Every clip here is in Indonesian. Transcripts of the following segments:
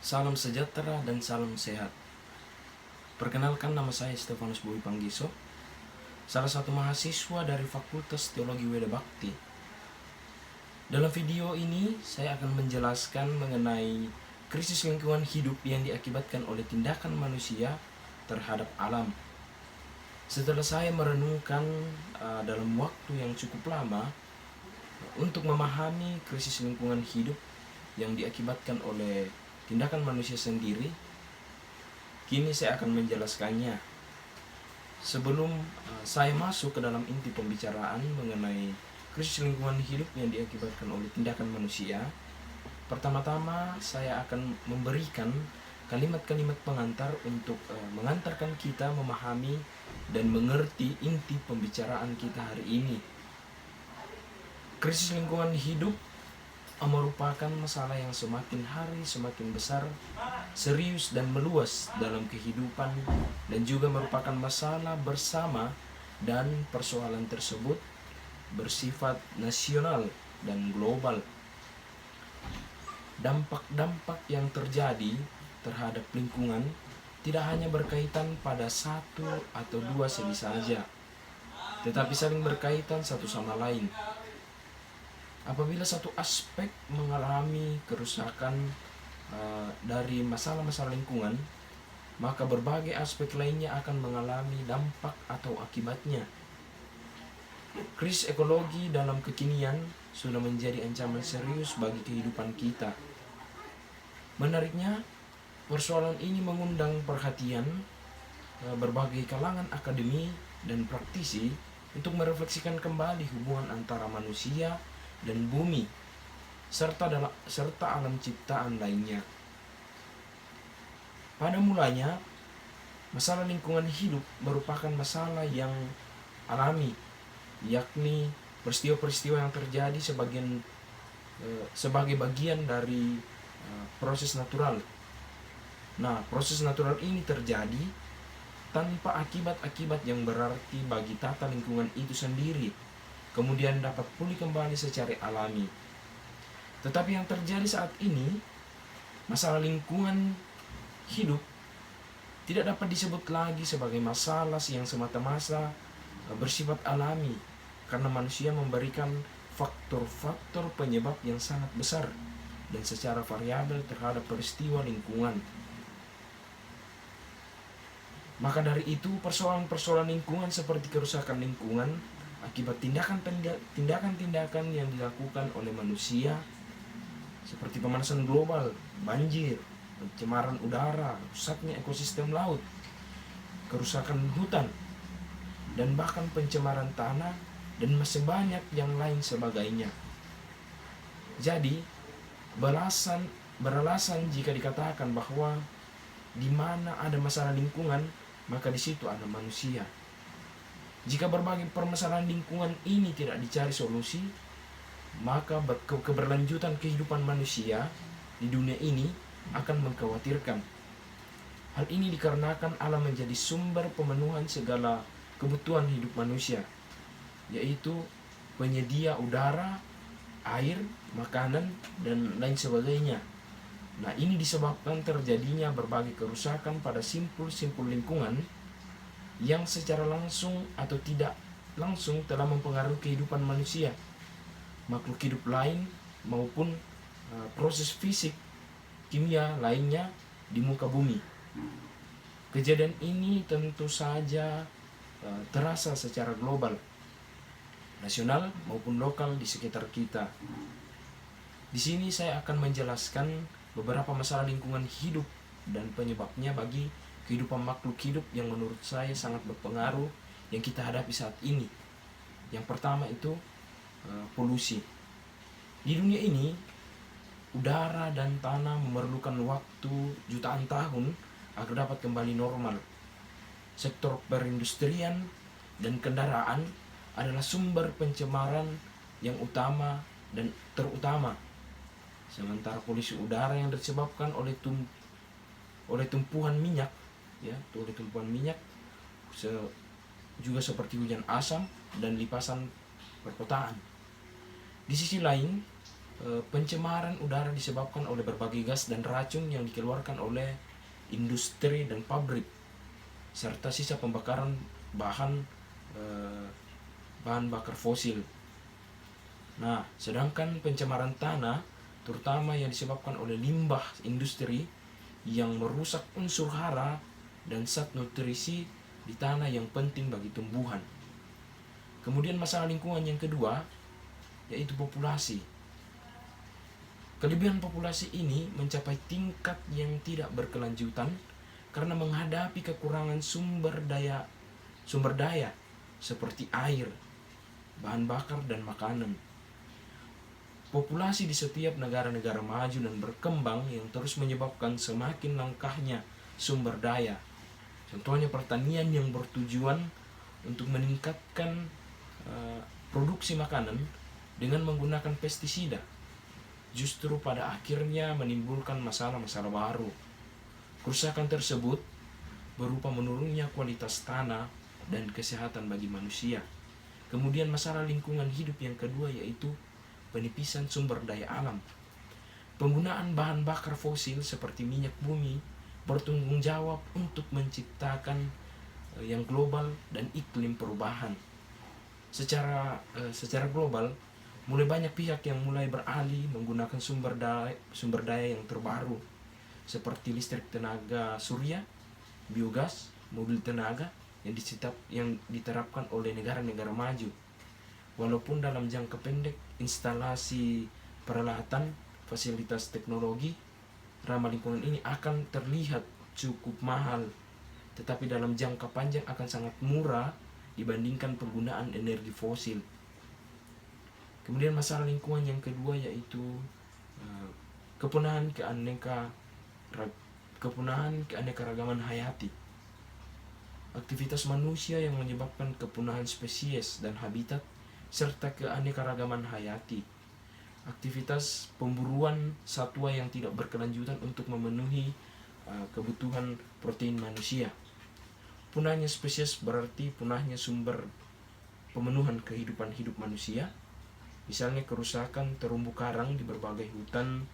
Salam sejahtera dan salam sehat. Perkenalkan, nama saya Stefanus Boy Panggiso, salah satu mahasiswa dari Fakultas Teologi Weda Bakti. Dalam video ini saya akan menjelaskan mengenai krisis lingkungan hidup yang diakibatkan oleh tindakan manusia terhadap alam. Setelah saya merenungkan dalam waktu yang cukup lama untuk memahami krisis lingkungan hidup yang diakibatkan oleh tindakan manusia sendiri, kini saya akan menjelaskannya. Sebelum saya masuk ke dalam inti pembicaraan mengenai krisis lingkungan hidup yang diakibatkan oleh tindakan manusia, pertama-tama saya akan memberikan kalimat-kalimat pengantar untuk mengantarkan kita memahami dan mengerti inti pembicaraan kita hari ini. Krisis lingkungan hidup merupakan masalah yang semakin hari semakin besar, serius dan meluas dalam kehidupan, dan juga merupakan masalah bersama, dan persoalan tersebut bersifat nasional dan global. Dampak-dampak yang terjadi terhadap lingkungan tidak hanya berkaitan pada satu atau dua segi saja, tetapi saling berkaitan satu sama lain. Apabila satu aspek mengalami kerusakan dari masalah-masalah lingkungan, maka berbagai aspek lainnya akan mengalami dampak atau akibatnya. Krisis ekologi dalam kekinian sudah menjadi ancaman serius bagi kehidupan kita. Menariknya, persoalan ini mengundang perhatian berbagai kalangan akademi dan praktisi untuk merefleksikan kembali hubungan antara manusia dan bumi serta alam ciptaan lainnya. Pada mulanya, masalah lingkungan hidup merupakan masalah yang alami, yakni peristiwa-peristiwa yang terjadi sebagai bagian dari proses natural. Nah, proses natural ini terjadi tanpa akibat-akibat yang berarti bagi tata lingkungan itu sendiri, kemudian dapat pulih kembali secara alami. Tetapi yang terjadi saat ini, masalah lingkungan hidup tidak dapat disebut lagi sebagai masalah yang semata-mata bersifat alami, karena manusia memberikan faktor-faktor penyebab yang sangat besar dan secara variabel terhadap peristiwa lingkungan. Maka dari itu, persoalan-persoalan lingkungan seperti kerusakan lingkungan akibat tindakan-tindakan yang dilakukan oleh manusia seperti pemanasan global, banjir, pencemaran udara, rusaknya ekosistem laut, kerusakan hutan, dan bahkan pencemaran tanah, dan masih banyak yang lain sebagainya. Jadi, beralasan jika dikatakan bahwa di mana ada masalah lingkungan, maka di situ ada manusia. Jika berbagai permasalahan lingkungan ini tidak dicari solusi, maka keberlanjutan kehidupan manusia di dunia ini akan mengkhawatirkan. Hal ini dikarenakan alam menjadi sumber pemenuhan segala kebutuhan hidup manusia, yaitu penyedia udara, air, makanan, dan lain sebagainya. Nah, ini disebabkan terjadinya berbagai kerusakan pada simpul-simpul lingkungan yang secara langsung atau tidak langsung telah mempengaruhi kehidupan manusia, makhluk hidup lain, maupun proses fisik kimia lainnya di muka bumi. Kejadian ini tentu saja terasa secara global, nasional maupun lokal di sekitar kita. Di sini saya akan menjelaskan beberapa masalah lingkungan hidup dan penyebabnya bagi kehidupan makhluk hidup yang menurut saya sangat berpengaruh yang kita hadapi saat ini. Yang pertama itu polusi. Di dunia ini, udara dan tanah memerlukan waktu jutaan tahun agar dapat kembali normal. Sektor perindustrian dan kendaraan adalah sumber pencemaran yang utama dan terutama. Sementara polusi udara yang disebabkan oleh tumpuan minyak, juga seperti hujan asam dan lipasan perkotaan. Di sisi lain, pencemaran udara disebabkan oleh berbagai gas dan racun yang dikeluarkan oleh industri dan pabrik, serta sisa pembakaran bahan bakar fosil. Nah, sedangkan pencemaran tanah terutama yang disebabkan oleh limbah industri yang merusak unsur hara dan zat nutrisi di tanah yang penting bagi tumbuhan. Kemudian masalah lingkungan yang kedua yaitu populasi. Kelebihan populasi ini mencapai tingkat yang tidak berkelanjutan karena menghadapi kekurangan sumber daya seperti air, bahan bakar, dan makanan. Populasi di setiap negara-negara maju dan berkembang yang terus menyebabkan semakin langkahnya sumber daya. Contohnya pertanian yang bertujuan untuk meningkatkan produksi makanan dengan menggunakan pestisida, justru pada akhirnya menimbulkan masalah-masalah baru. Kerusakan tersebut berupa menurunnya kualitas tanah dan kesehatan bagi manusia. Kemudian masalah lingkungan hidup yang kedua yaitu penipisan sumber daya alam. Penggunaan bahan bakar fosil seperti minyak bumi bertanggung jawab untuk menciptakan yang global dan iklim perubahan. Secara global, mulai banyak pihak yang mulai beralih menggunakan sumber daya yang terbaru seperti listrik tenaga surya, biogas, mobil tenaga yang diterapkan oleh negara-negara maju. Walaupun dalam jangka pendek instalasi peralatan, fasilitas teknologi ramah lingkungan ini akan terlihat cukup mahal, tetapi dalam jangka panjang akan sangat murah dibandingkan penggunaan energi fosil. Kemudian masalah lingkungan yang kedua yaitu kepunahan keanekaragaman hayati. Aktivitas manusia yang menyebabkan kepunahan spesies dan habitat serta keanekaragaman hayati. Aktivitas pemburuan satwa yang tidak berkelanjutan untuk memenuhi kebutuhan protein manusia. Punahnya spesies berarti punahnya sumber pemenuhan kehidupan hidup manusia. Misalnya kerusakan terumbu karang di berbagai hutan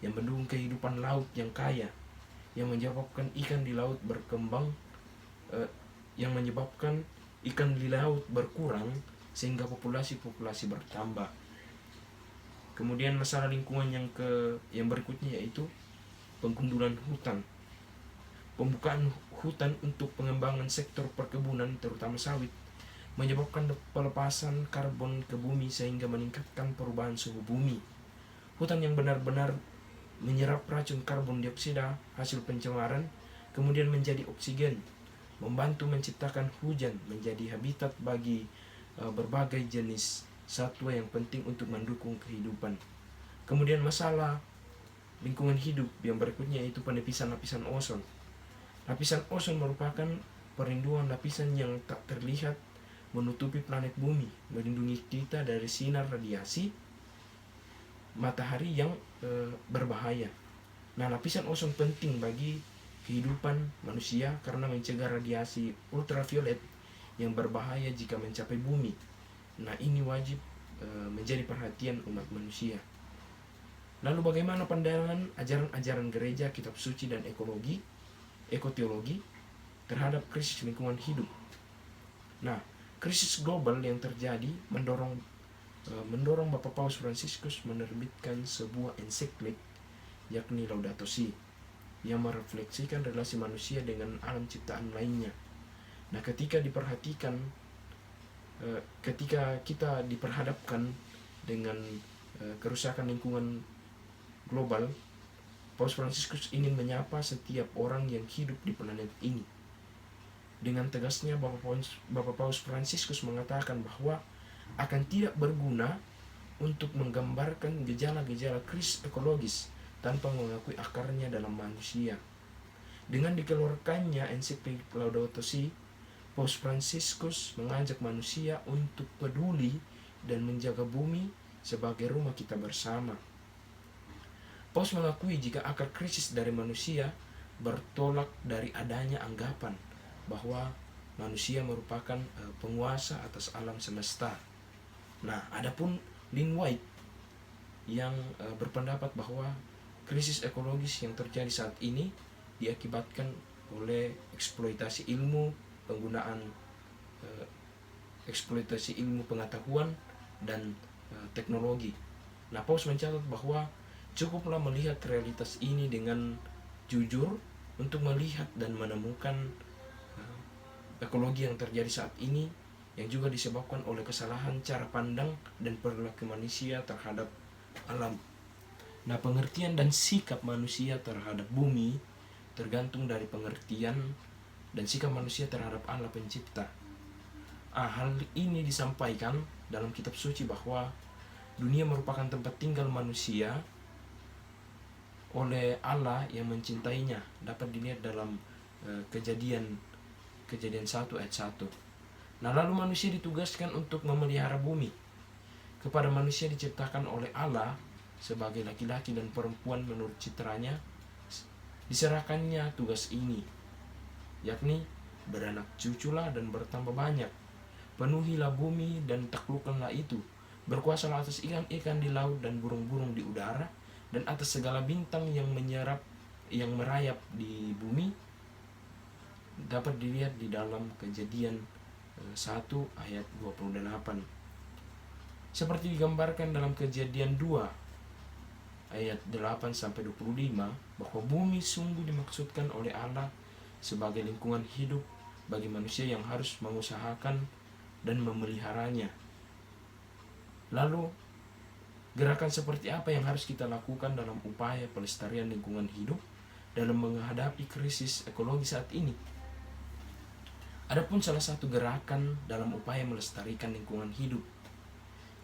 yang mendukung kehidupan laut yang kaya, yang menyebabkan ikan di laut berkurang sehingga populasi bertambah. Kemudian masalah lingkungan yang berikutnya yaitu penggundulan hutan. Pembukaan hutan untuk pengembangan sektor perkebunan terutama sawit menyebabkan pelepasan karbon ke bumi sehingga meningkatkan perubahan suhu bumi. Hutan yang benar-benar menyerap racun karbon dioksida hasil pencemaran kemudian menjadi oksigen, membantu menciptakan hujan, menjadi habitat bagi berbagai jenis satwa yang penting untuk mendukung kehidupan. Kemudian masalah lingkungan hidup yang berikutnya yaitu penipisan lapisan ozon. Lapisan ozon merupakan perlindungan lapisan yang tak terlihat menutupi planet bumi, melindungi kita dari sinar radiasi matahari yang berbahaya. Nah, lapisan ozon penting bagi kehidupan manusia karena mencegah radiasi ultraviolet yang berbahaya jika mencapai bumi. Nah, ini wajib menjadi perhatian umat manusia. Lalu bagaimana pandangan ajaran-ajaran gereja, kitab suci, dan ekoteologi terhadap krisis lingkungan hidup? Nah, krisis global yang terjadi mendorong Bapak Paus Fransiskus menerbitkan sebuah ensiklik yakni Laudato Si yang merefleksikan relasi manusia dengan alam ciptaan lainnya. Nah, ketika kita diperhadapkan dengan kerusakan lingkungan global, Paus Fransiskus ingin menyapa setiap orang yang hidup di planet ini. Dengan tegasnya Bapak Paus Fransiskus mengatakan bahwa akan tidak berguna untuk menggambarkan gejala-gejala krisis ekologis tanpa mengakui akarnya dalam manusia. Dengan dikeluarkannya ensiklik Laudato Si, Paus Fransiskus mengajak manusia untuk peduli dan menjaga bumi sebagai rumah kita bersama. Paus mengakui jika akar krisis dari manusia bertolak dari adanya anggapan bahwa manusia merupakan penguasa atas alam semesta. Nah, adapun Lynn White yang berpendapat bahwa krisis ekologis yang terjadi saat ini diakibatkan oleh eksploitasi ilmu, penggunaan eksploitasi ilmu pengetahuan dan teknologi. Nah, Paus mencatat bahwa cukuplah melihat realitas ini dengan jujur untuk melihat dan menemukan ekologi yang terjadi saat ini yang juga disebabkan oleh kesalahan cara pandang dan perilaku manusia terhadap alam. Nah, pengertian dan sikap manusia terhadap bumi tergantung dari pengertian dan sikap manusia terhadap Allah pencipta. Hal ini disampaikan dalam kitab suci bahwa dunia merupakan tempat tinggal manusia oleh Allah yang mencintainya. Dapat dilihat dalam Kejadian 1 ayat 1. Nah, lalu manusia ditugaskan untuk memelihara bumi. Kepada manusia diciptakan oleh Allah sebagai laki-laki dan perempuan menurut citranya, diserahkannya tugas ini, yakni beranak cuculah dan bertambah banyak, penuhilah bumi dan taklukkanlah itu, berkuasalah atas ikan-ikan di laut dan burung-burung di udara, dan atas segala bintang yang merayap di bumi. Dapat dilihat di dalam Kejadian 1 ayat 28. Seperti digambarkan dalam Kejadian 2 ayat 8 sampai 25 bahwa bumi sungguh dimaksudkan oleh Allah sebagai lingkungan hidup bagi manusia yang harus mengusahakan dan memeliharanya. Lalu, gerakan seperti apa yang harus kita lakukan dalam upaya pelestarian lingkungan hidup dalam menghadapi krisis ekologi saat ini? Adapun salah satu gerakan dalam upaya melestarikan lingkungan hidup,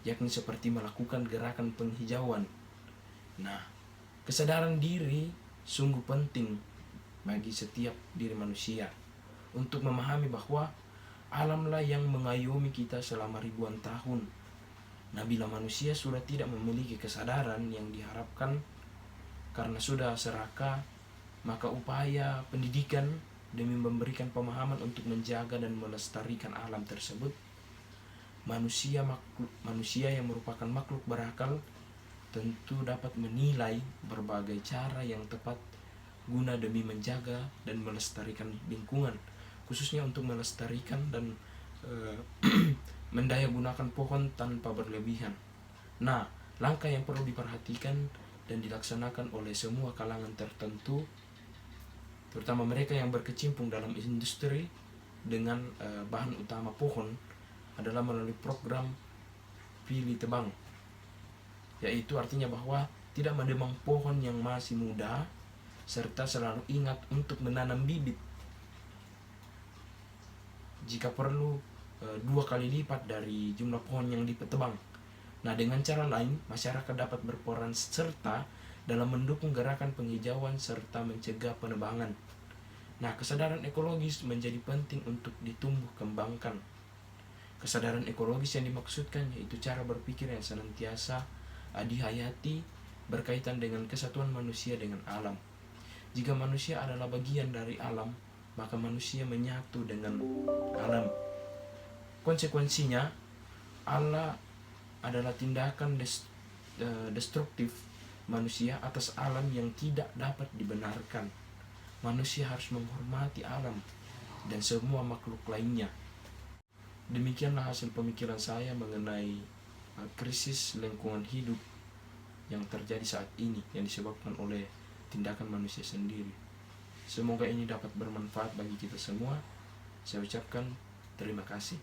yakni seperti melakukan gerakan penghijauan. Nah, kesadaran diri sungguh penting bagi setiap diri manusia untuk memahami bahwa alamlah yang mengayomi kita selama ribuan tahun. Nah, bila manusia sudah tidak memiliki kesadaran yang diharapkan karena sudah serakah, maka upaya pendidikan demi memberikan pemahaman untuk menjaga dan melestarikan alam tersebut, manusia yang merupakan makhluk berakal tentu dapat menilai berbagai cara yang tepat guna demi menjaga dan melestarikan lingkungan, khususnya untuk melestarikan dan mendaya gunakan pohon tanpa berlebihan. Nah, langkah yang perlu diperhatikan dan dilaksanakan oleh semua kalangan tertentu, terutama mereka yang berkecimpung dalam industri dengan bahan utama pohon, adalah melalui program pilih tebang, yaitu artinya bahwa tidak menebang pohon yang masih muda, serta selalu ingat untuk menanam bibit jika perlu 2 kali lipat dari jumlah pohon yang ditebang. Nah, dengan cara lain, masyarakat dapat berperan serta dalam mendukung gerakan penghijauan serta mencegah penebangan. Nah, kesadaran ekologis menjadi penting untuk ditumbuh kembangkan. Kesadaran ekologis yang dimaksudkan yaitu cara berpikir yang senantiasa dihayati berkaitan dengan kesatuan manusia dengan alam. Jika manusia adalah bagian dari alam, maka manusia menyatu dengan alam. Konsekuensinya, Allah adalah tindakan destruktif manusia atas alam yang tidak dapat dibenarkan. Manusia harus menghormati alam dan semua makhluk lainnya. Demikianlah hasil pemikiran saya mengenai krisis lingkungan hidup yang terjadi saat ini yang disebabkan oleh tindakan manusia sendiri. Semoga ini dapat bermanfaat bagi kita semua. Saya ucapkan terima kasih.